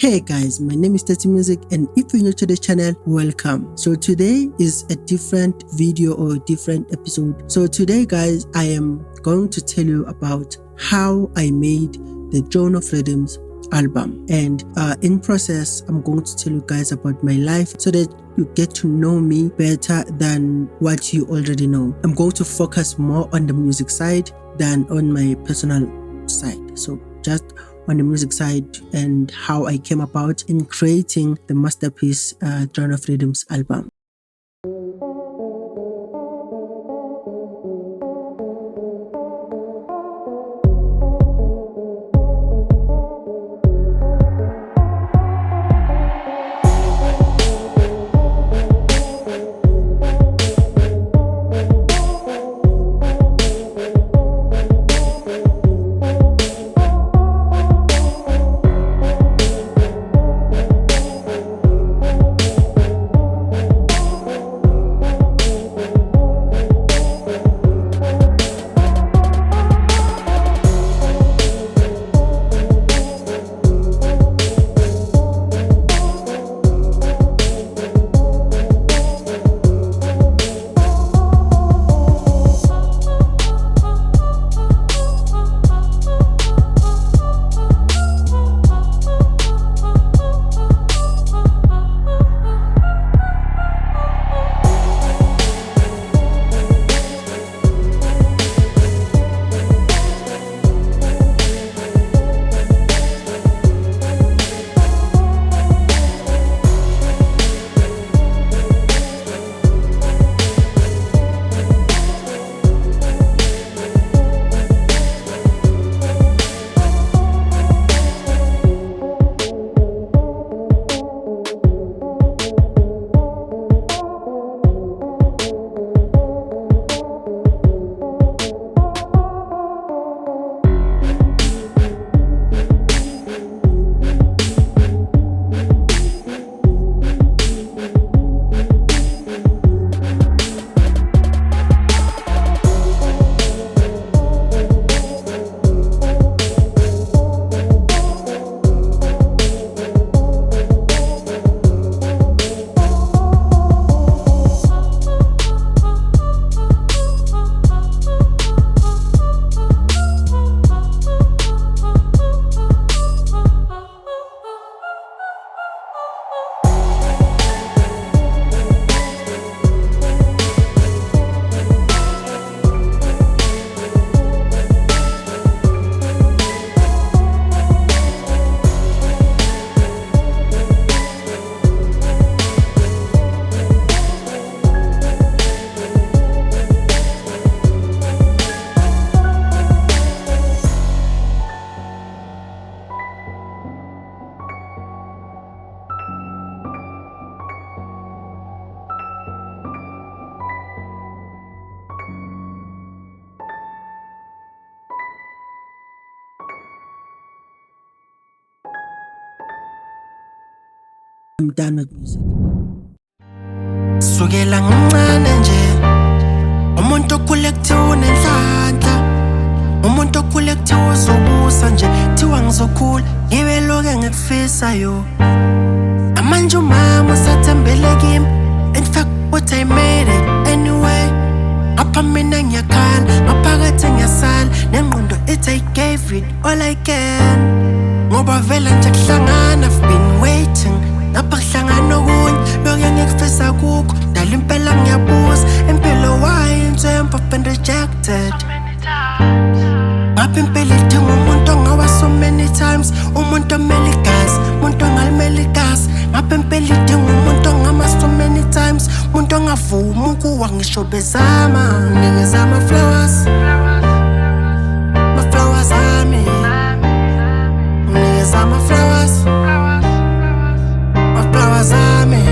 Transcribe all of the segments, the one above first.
Hey guys, my name is Tati Music, and if you're new to the channel, welcome. So today is a different video or a different episode. So today guys, I am going to tell you about how I made the Throne of Rhythms album, and in process I'm going to tell you guys about my life so that you get to know me better than what you already know. I'm going to focus more on the music side than on my personal side. So just on the music side and how I came about in creating the masterpiece Throne of Rhythms album. I'm done with music. Sukela ngncane nje umuntu okhulekuthiwa unenhlanhla, umuntu okhulekuthiwa uzobusa nje, thiwa ngizokhula ngibe lokho ngikufisa yo. Amanje umama usathembele kimi, in fact what I made it anyway. Apha mina ngiyakhala, ngaphakathi ngiyasala, nengqondo ithi I gave it all I can. Ngoba vela nje kuhlangana, I've been waiting. Lapha kuhlangana okunye, lokho engikufisa kukho, dala impela ngiyabuza, impilo why intempo I've been rejected. Ngapha impilo idinga umuntu ongawa so many times, umuntu omele igazi, umuntu ongalimele igazi. Ngapha impilo idinga umuntu ongama so many times, umuntu ongavuma ukuwa ngisho bezama. Ningeza ama-flowers, ma-flowers ami. Ningeza ama-flowers, ma-flowers ami.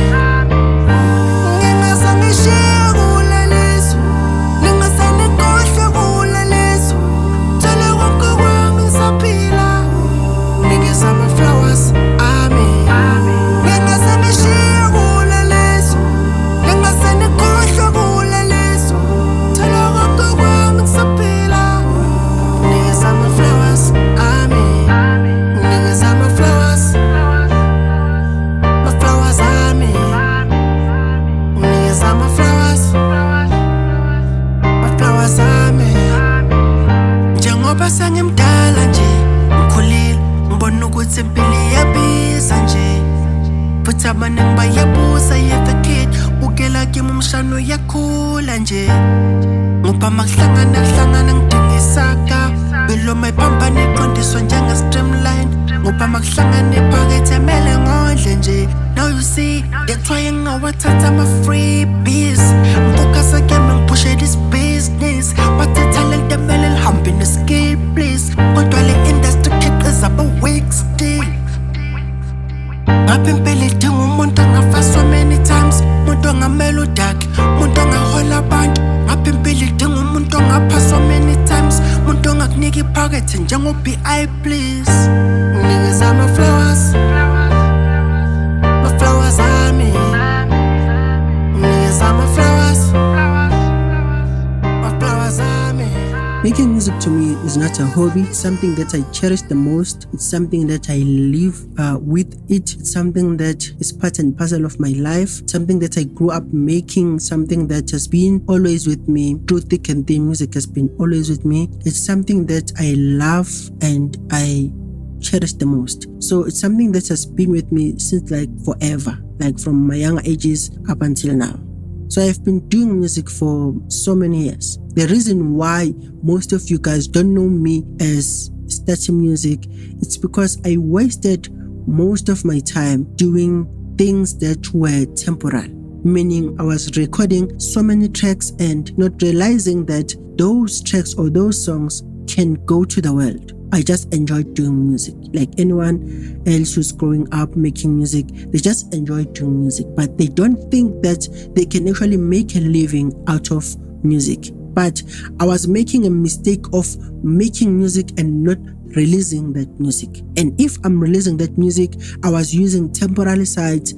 Ngingase ngishiye kule lizwe, ngingase ngikhohlwe kule lizwe, tshela konke kwami ngisaphila. Ningeza ama-flowers ami. Ngingase ngishiye kule lizwe, ngingase ngikhohlwe kule lizwe, tshela konke kwami ngisaphila. Uyasiza nje futhi abaningi bayabuza yeve kid bukela kimi umshano yakhula nje ngoba makuhlangana ngidinga isaka belo mayiphampa neqondiswa njenge-streamline ngoba makuhlangana ephakethe emele ngondle nje. Now you see, that's why ngawathatha ama-freebies ngifocus game ngipushe this business but the talent emele lihambe ne-skill please kodwa le industry khiqiza aba-weak still ngapha impela idinga umuntu angafa so many times umuntu onga-melodic umuntu ongahola abantu ngapha impela idinga umuntu ongapha so many times umuntu ongakunika iphakethe njengo-BI please nginikeza ama-flowers ami nginikeza ama-flowers ami. Making music to me is not a hobby. It's something that I cherish the most. It's something that I live with it. It's something that is part and parcel of my life. Something that I grew up making. Something that has been always with me. Through thick and thin, music has been always with me. It's something that I love and I cherish the most. So it's something that has been with me since like forever, like from my younger ages up until now. So I've been doing music for so many years. The reason why most of you guys don't know me as starting music, it's because I wasted most of my time doing things that were temporal. Meaning I was recording so many tracks and not realizing that those tracks or those songs can go to the world. I just enjoyed doing music. Like anyone else who's growing up making music, they just enjoy doing music, but they don't think that they can actually make a living out of music. But I was making a mistake of making music and not releasing that music. And if I'm releasing that music, I was using temporary sites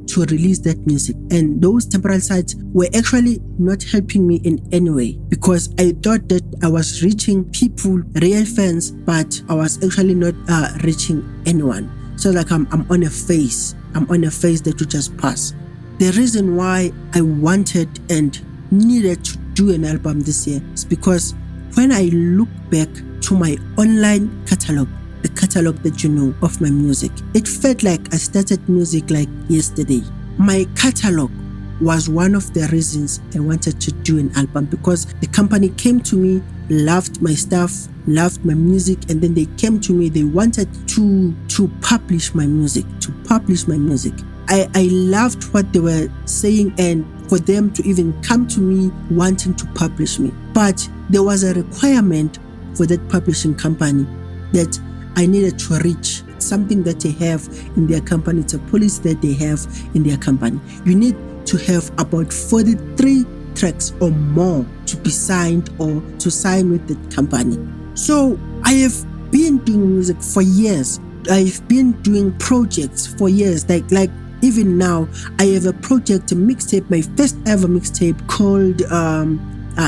to release that music, and those temporal sites were actually not helping me in any way because I thought that I was reaching people, real fans, but I was actually not reaching anyone. So like I'm on a phase that would just pass. The reason why I wanted and needed to do an album this year is because when I look back to my online catalog, the catalog that you know of my music, it felt like I started music like yesterday. My catalog was one of the reasons I wanted to do an album because the company came to me, loved my stuff, loved my music, and then they came to me, they wanted to publish my music, I loved what they were saying and for them to even come to me wanting to publish me. But there was a requirement for that publishing company that I needed to reach. Something that they have in their company, it's a policy that they have in their company. You need to have about 43 tracks or more to be signed or to sign with the company. So I have been doing music for years. I've been doing projects for years. Like even now, I have a project, a mixtape, my first ever mixtape called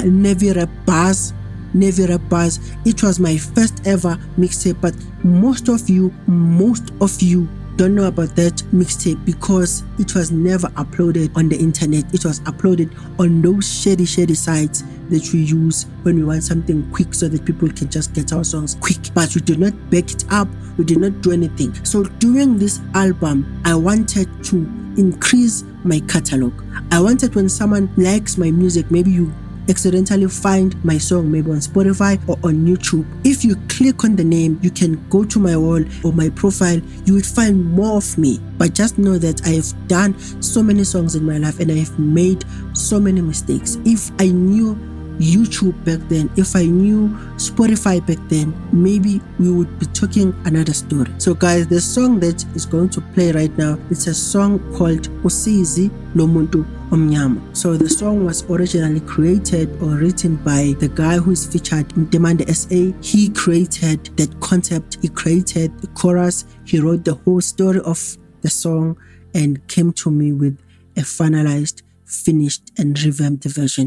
Navy Rap Bars. It was my first ever mixtape, but most of you don't know about that mixtape because it was never uploaded on the internet. It was uploaded on those shady sites that we use when we want something quick so that people can just get our songs quick, but we did not back it up, we did not do anything. So during this album, I wanted to increase my catalog. I wanted when someone likes my music, maybe you accidentally find my song maybe on Spotify or on YouTube. If you click on the name, you can go to my wall or my profile, you will find more of me. But just know that I have done so many songs in my life and I have made so many mistakes. If I knew YouTube back then, if I knew Spotify back then, maybe we would be talking another story. So guys, the song that is going to play right now, it's a song called Usizi Lomuntu Omnyama. So the song was originally created or written by the guy who is featured in Demand SA. He created that concept, he created the chorus, he wrote the whole story of the song and came to me with a finalized, finished and revamped version.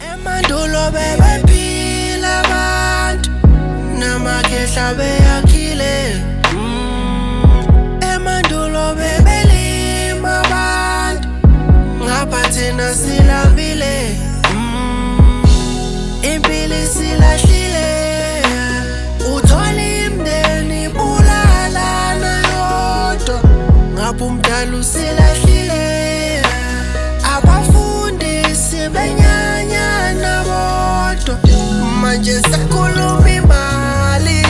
Emandulo bebephila abantu namakehla beyakhile emandulo bebelima abantu ngapha thina silambile impilo silahlile uthola imndeni bulala nayo lapho umdala usilahlile. Abafundisi benyanyana bodwa, manje sakhuluma imali.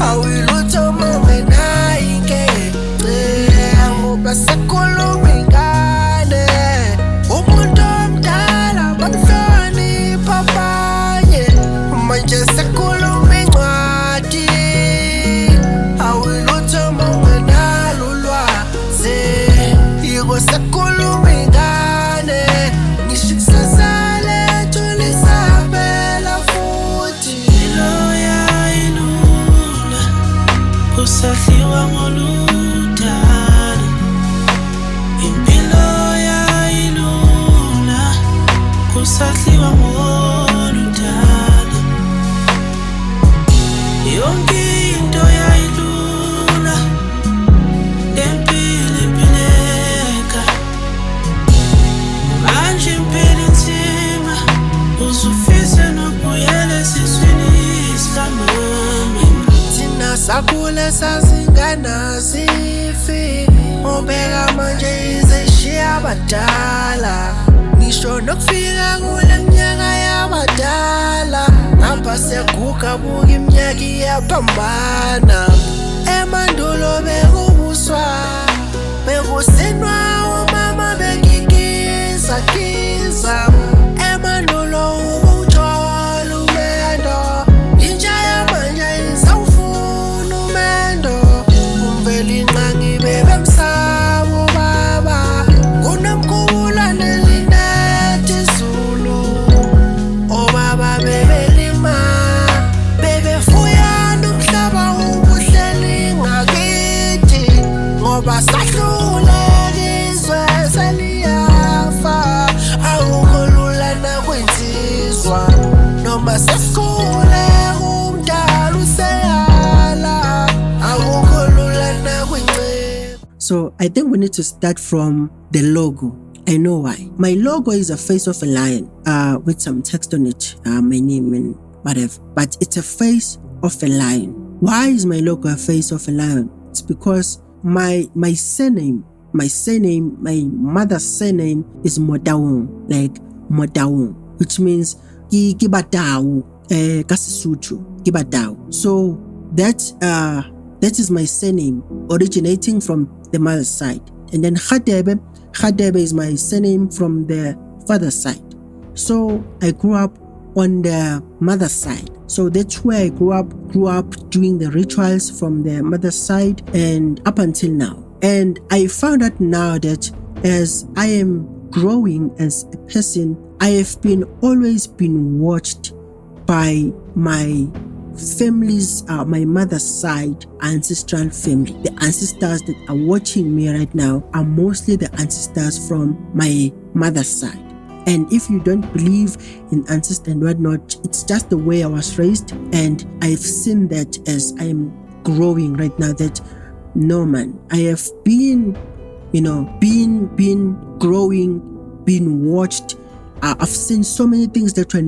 Awilutho mangenayike, ngoba sakhuluma ingane. Umuntu omdala bamhlonipha abanye, manje sakhuluma incwadi. Awilutho mangenalo ulwazi, yiko sakhuluma ingane. Ngisho ikusasa lethu lisabela futhi. Impilo yayilula, kusadliwa ngoludala. Impilo yayilula, kusadliwa ngoludala. Yonke into yayilula, lempilo iphileka. Manje impilo inzima, uzufise nokubuyela esizweni sikamama. Thina sakhula sazingana zifi, ubeka manje izishiya abadala. Ngisho nokufika kule minyaka yabadala, ngapha seguga buka iminyaka iyaphambana. Emandulo bekubuswa, bekusinwa omama bekikiza kiza. Emandulo ukuthola umendo, intsha yamanje isawufuna umendo. Umveli nqangi bebemsaba ubaba, kunomkhula nelinethe izulu. Obaba bebelima, bebefuya nomhlaba ubuhleli ngakithi. Ngoba sahluleka izwe seliyafa, akukho lula nakwinsizwa. Noma sesikhule umdala useyala, akukho lula nakwinceba. So I think we need to start from the logo. I know why. My logo is a face of a lion with some text on it, my name and whatever. But it's a face of a lion. Why is my logo a face of a lion? It's because my surname, my mother's surname is Modawung, like Modawung, which means Kibatau, Kasisutu, Kibatau. So that is my surname, originating from the mother's side. And then Khadebe is my surname from the father's side. So I grew up on the mother's side. So that's where I grew up doing the rituals from the mother's side and up until now. And I found out now that as I am growing as a person, I have always been watched by my families, my mother's side ancestral family. The ancestors that are watching me right now are mostly the ancestors from my mother's side. And if you don't believe in ancestors and whatnot, it's just the way I was raised, and I've seen that as I'm growing right now, that no man, I have been growing, been watched. I've seen so many things that I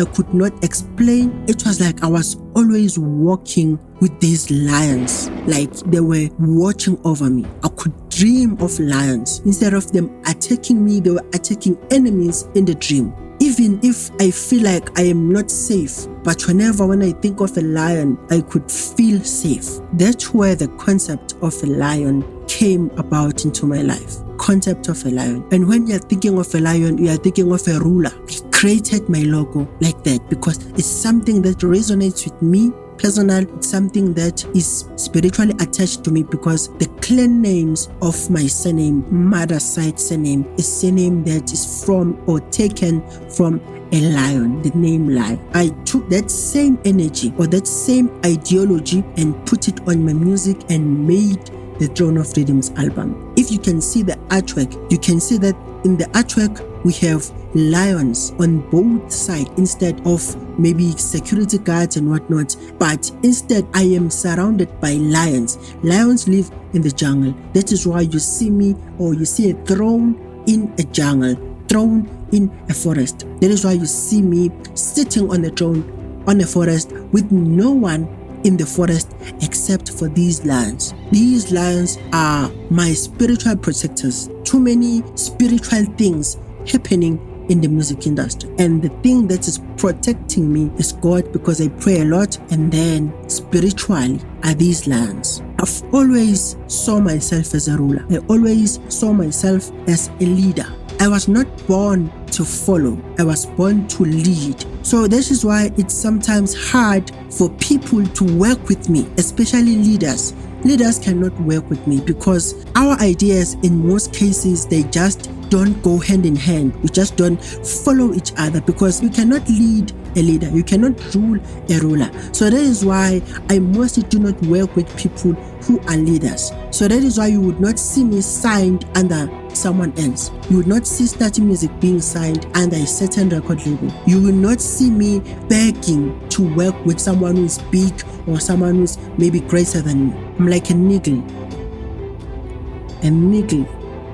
could not explain. It was like I was always walking with these lions, like they were watching over me. I could dream of lions. Instead of them attacking me, they were attacking enemies in the dream. Even if I feel like I am not safe, but when I think of a lion, I could feel safe. That's where the concept of a lion came about into my life. Concept of a lion. And when you're thinking of a lion, you are thinking of a ruler. I created my logo like that because it's something that resonates with me personal. It's something that is spiritually attached to me because the clan names of my surname, mother's side surname, is surname that is from or taken from a lion, the name lion. I took that same energy or that same ideology and put it on my music and made the Throne of Rhythms album. If you can see the artwork, you can see that in the artwork we have lions on both sides instead of maybe security guards and whatnot, but instead I am surrounded by lions. Lions live in the jungle. That is why you see me, or you see a throne in a jungle, throne in a forest. That is why you see me sitting on a throne on a forest with no one in the forest except except for these lions. These lions are my spiritual protectors. Too many spiritual things happening in the music industry, and the thing that is protecting me is God, because I pray a lot, and then spiritually are these lions. I've always saw myself as a ruler. I always saw myself as a leader. I was not born to follow, I was born to lead. So this is why it's sometimes hard for people to work with me, especially leaders. Leaders cannot work with me because our ideas in most cases, they just don't go hand in hand. We just don't follow each other, because you cannot lead a leader, you cannot rule a ruler. So that is why I mostly do not work with people who are leaders. So that is why you would not see me signed under someone else. You would not see Starting Music being signed under a certain record label. You will not see me begging to work with someone who is big or someone who's maybe greater than me. I'm like a niggle,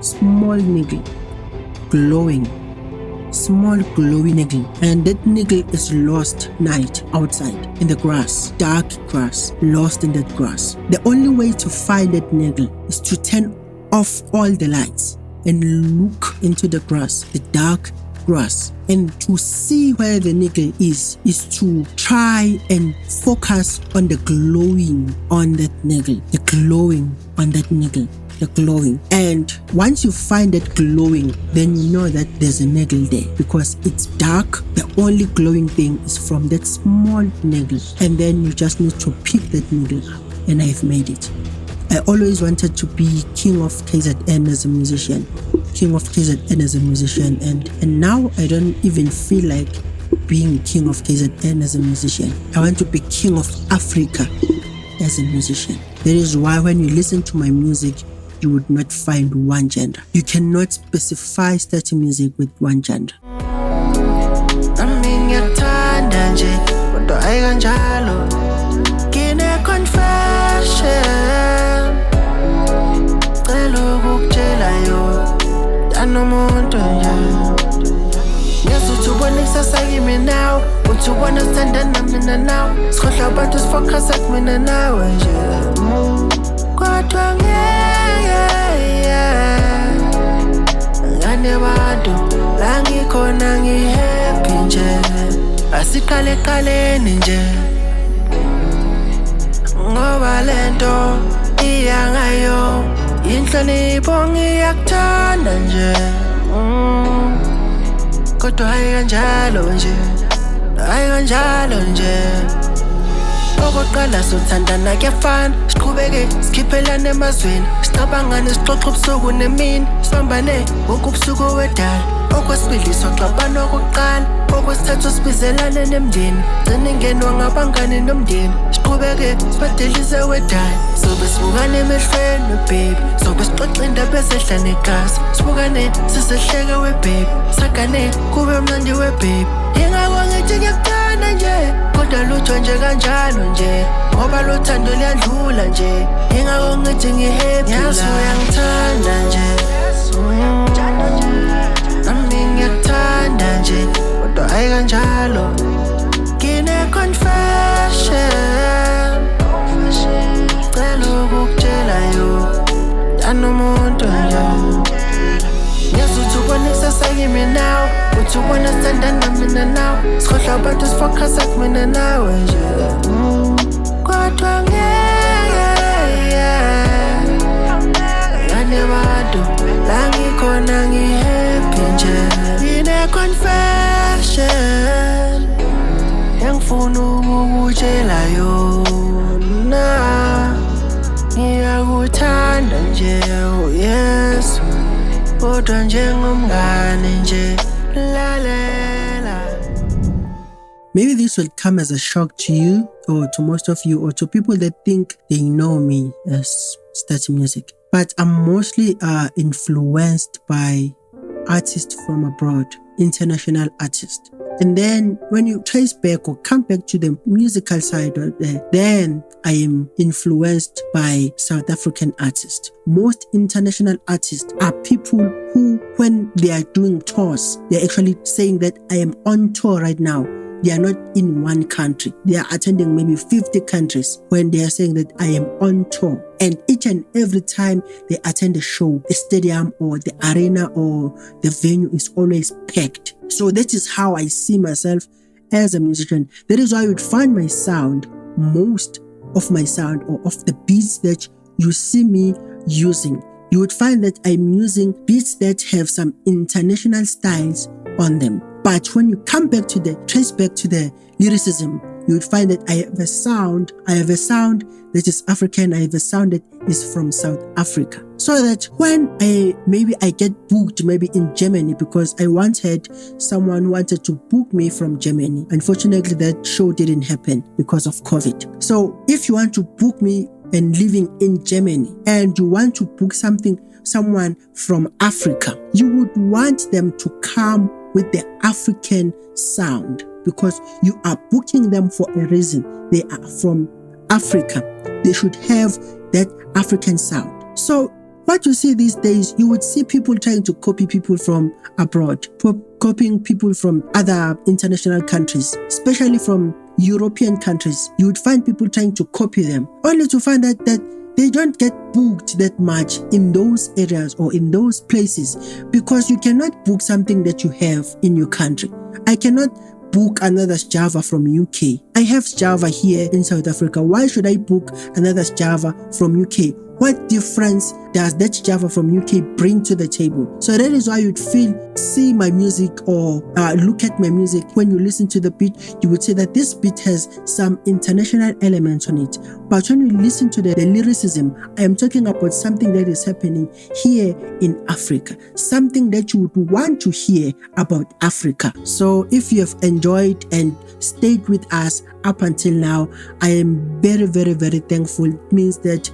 small niggle, glowing, small glowy niggle, and that niggle is lost night outside in the grass, dark grass, lost in that grass. The only way to find that niggle is to turn off all the lights and look into the grass, the dark grass, and to see where the niggle is to try and focus on the glowing on that niggle, the glowing on that niggle, the glowing. And once you find that glowing, then you know that there's a niggle there, because it's dark. The only glowing thing is from that small niggle, and then you just need to pick that niggle up, and I've made it. I always wanted to be king of KZN as a musician, and now I don't even feel like being king of KZN as a musician. I want to be king of Africa as a musician. That is why when you listen to my music, you would not find one gender. You cannot specify Starting Music with one gender. Asiqale nje ngoba lento iyangayo inhlonipho ngiyakuthanda nje kodwa hayi kanjalo nje okokuqala sothandana kuyafana siqhubeke sikhiphelane emazweni sicabangane sixoxe ubusuku nemini sibambane wonke ubusuku wedala okwesibili soxabana okokuqala okwesithathu sibizelane nemndeni gcina ingenwa ngabangane nomndeni siqhubeke sibadelize wedala sobe sibukane emehlweni webhebi sobe sixoxe indaba ezehla negazi sibukane sisehleke webhebi sagane kube mnandi webhebi ingako ngithi ngiyakuthanda nje kodwa lutho nje kanjalo nje ngoba lothando liyadlula nje ingako ngithi ngihappy yazi uyangithanda nje nami ngiyakuthanda nje kodwa hayi kanjalo ngine confession cela ukukutshela yo anomuntu nje ngiyazuthi ubona ikusasa kimi nawe uthi ubona sithandana mina nawe sikhohlwa abantu sifocus kumina nawe nje kodwa ngane bantu la ngikhona ngihappy nje ngine confession engifuna ukukutshela yona ngiyakuthanda nje Yesu kodwa njengomngane nje lalela. Maybe this will come as a shock to you, or to most of you, or to people that think they know me as Starting Music. But I'm mostly influenced by artists from abroad, international artists. And then when you trace back or come back to the musical side of then I am influenced by South African artists. Most international artists are people who, when they are doing tours, they're actually saying that I am on tour right now they are not in one country. They are attending maybe 50 countries when they are saying that I am on tour. And each and every time they attend a show, the stadium or the arena or the venue is always packed. So that is how I see myself as a musician. That is why you would find my sound, most of my sound or of the beats that you see me using, you would find that I'm using beats that have some international styles on them. But when you come back to trace back to the lyricism, you would find that I have a sound that is African, I have a sound that is from South Africa. So that when I get booked maybe in Germany, because I once had someone who wanted to book me from Germany. Unfortunately, that show didn't happen because of COVID. So if you want to book me and living in Germany and you want to book someone from Africa, you would want them to come with the African sound, because you are booking them for a reason. They are from Africa. They should have that African sound. So what you see these days, you would see people trying to copy people from abroad, copying people from other international countries, especially from European countries. You would find people trying to copy them, only to find out that they don't get booked that much in those areas or in those places, because you cannot book something that you have in your country. I cannot book another Java from UK. I have Java here in South Africa. Why should I book another Java from UK? What difference does that Java from UK bring to the table? So that is why you'd see my music or look at my music. When you listen to the beat, you would say that this beat has some international elements on it. But when you listen to the lyricism, I am talking about something that is happening here in Africa, something that you would want to hear about Africa. So if you have enjoyed and stayed with us up until now, I am very, very, very thankful. It means that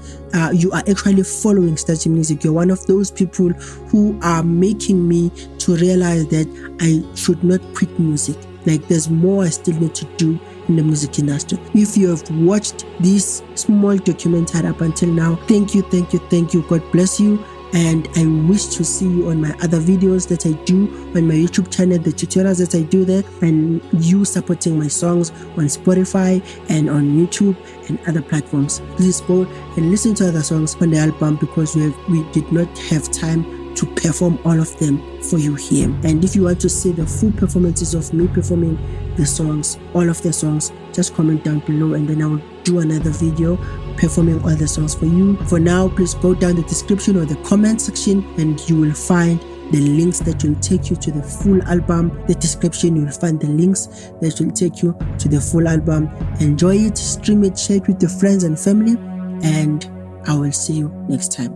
you are actually following Starchy Music. You're one of those people who are making me to realize that I should not quit music. Like, there's more I still need to do in the music industry. If you have watched this small documentary up until now, thank you. God bless you. And I wish to see you on my other videos that I do on my YouTube channel, the tutorials that I do there, and you supporting my songs on Spotify and on YouTube and other platforms. Please go and listen to other songs on the album, because we did not have time to perform all of them for you here. And if you want to see the full performances of me performing the songs, all of the songs, just comment down below, and then I will do another video performing all the songs for you. For now, please go down the description or the comment section and you will find the links that will take you to the full album. The description, you will find the links that will take you to the full album. Enjoy it, stream it, share it with your friends and family, and I will see you next time.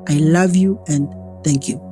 I love you and thank you.